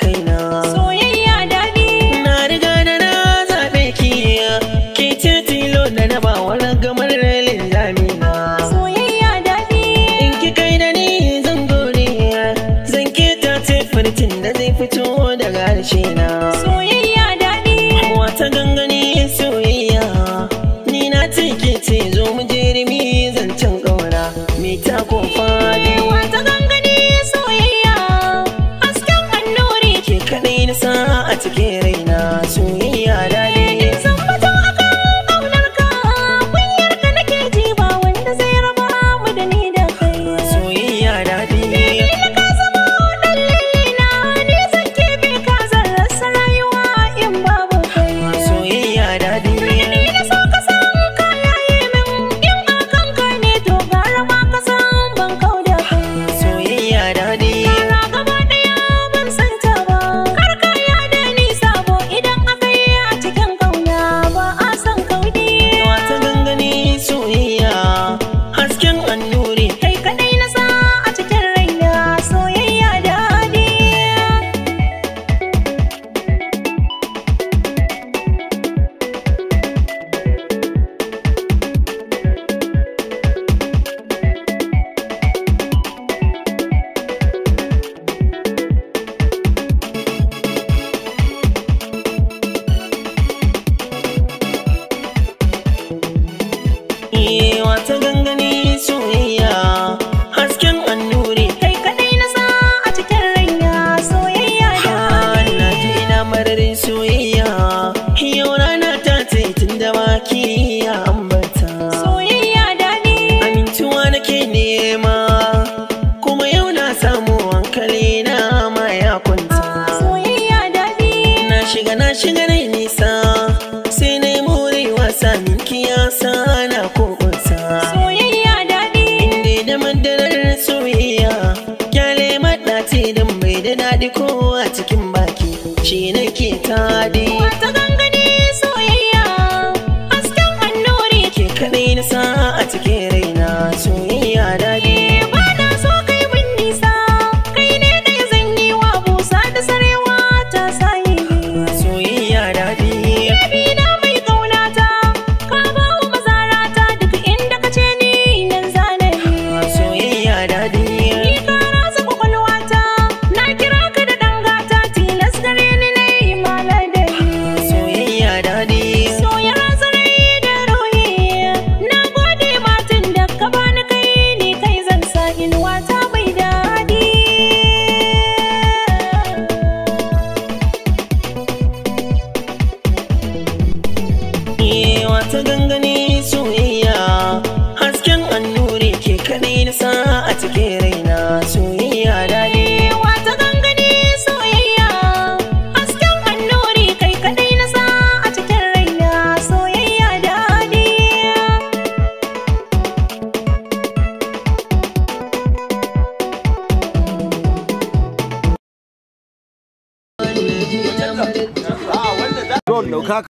kaina. Soyayya daɗi. Na riga da na zaɓe ki, ke ce tilo da na ba wani gamar linzami na. Soyayya daɗi. In ki kai da ni zan gode, zan keta ce furtin da zai fito daga harshe na. Soyayya daɗi. Wata gangane soyayya, ni na ce ke ce zo mu jerimi zancen ƙauna mai takon fadi. Wata gangane soyayya, hasken annuri. Ke kaɗai na sa a cikin raina, soyayya daɗi. Zan fito akan ƙaunarka, kunyarka nake ji ba wanda zai raba mu da ni da kai. Soyayya daɗi. Ina ka zama ɗan lilina, ni zan keɓe ka zan rasa rayuwa in babu kai. Soyayya daɗi. Ni na so ka san ka yaye min, in akan ka ne to gara ma ka san ban kau da kai. Soyayya daɗi. Kara gaba ɗaya ban san ta ba, kar ka yada ni sabo idan aka yi a cikin ƙauna ba a san kaudi. Wata gangane soyayya, hasken annuri. Kai kaɗai na sa a cikin raina, soyayya daɗi. Wata gangane soyayya, hasken annuri. Kai kaɗai na sa a cikin raina, soyayya daɗi. Na ji ina mararin soyayya, yau rana ta ce tun da baki ya ambata. Soyayya daɗi. Amintuwa nake nema, kuma yau na samu hankali na ma ya kwanta. Soyayya daɗi. Na shiga nai nisa, sai na yi morewa samin kiyasa na kokonsa. Soyayya daɗi. Inda da madarar soyayya, kyale maɗaci don bai da daɗi ko a cikin baki, shi nake tadi. Wata gangane soyayya, hasken annuri. Ke kaɗai na sa a cikin raina, soyayya daɗi. Ba na so kai mun nisa, kai ne ɗaya zan yi wa busa da sarewa ta sayi. Soyayya daɗi. Baby na mai ƙaunata, ka ba wa mazarata duk inda ka ce ni nan zanabi. Soyayya daɗi. Ni ka rasa kwakwalwata, na kira ka da ɗan gata, tilas gare ni na yi maladabi. Soyayya daɗi. Soya razarai da ruhi, na gode matan da ka bani kai, ni kai zan sa inuwata mai daɗi. Wata gangane soyayya, hasken annuri. Ke kaɗai na sa a cikin raina, soyayya daɗi. Wata gangane soyayya, hasken annuri. Kai kaɗai na sa a cikin raina, soyayya daɗi. Don dauka